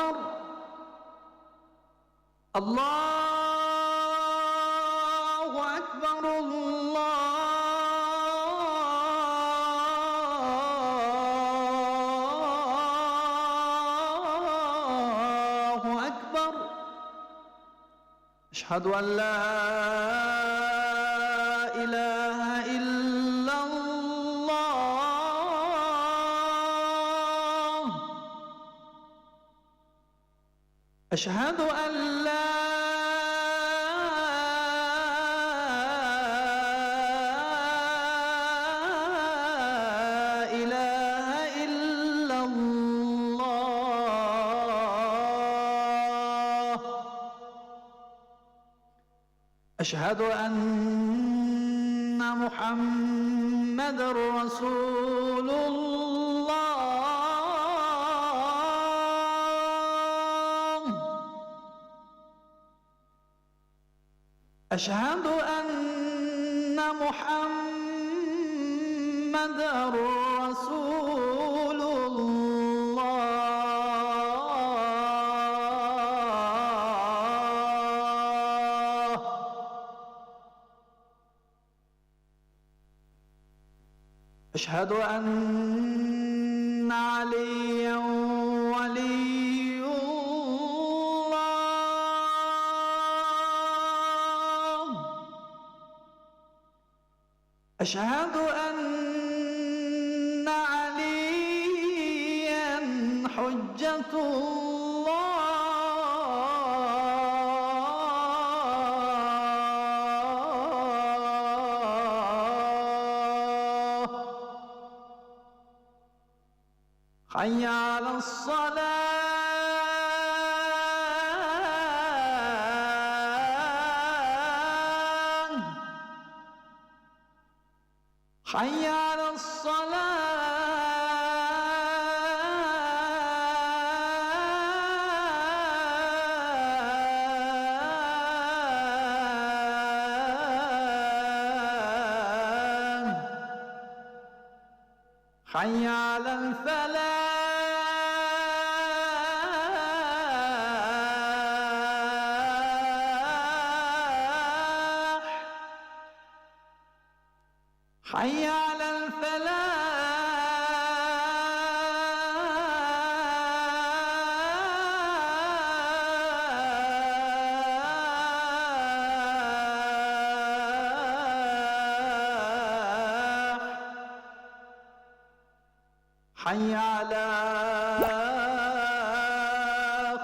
أكبر الله أكبر الله أكبر أشهد أن لا إله إلا الله أشهد أن لا إله إلا الله أشهد أن محمدًا رسول الله أشهد أن محمدًا رسول الله أشهد أن عليا ولي الله أشهد أن عليا حجة الله حي على الصلاة حي على الصلاة حي على الفلاح حي على الفلاح حي على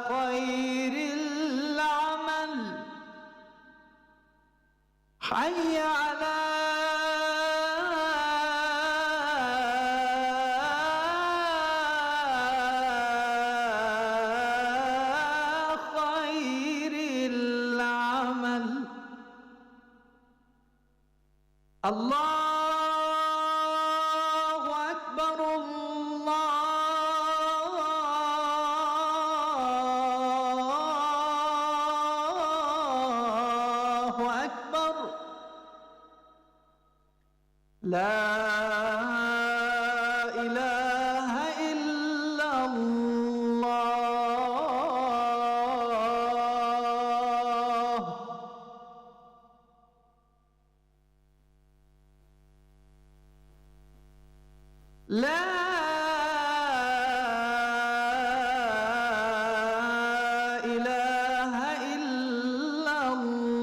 خير العمل حي على خير العمل الله أكبر الله أكبر لا إله إلا الله لا إله إلا الله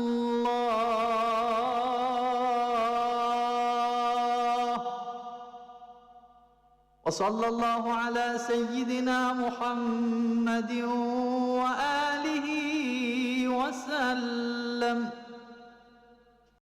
وصلى الله على سيدنا محمد وآله وسلم.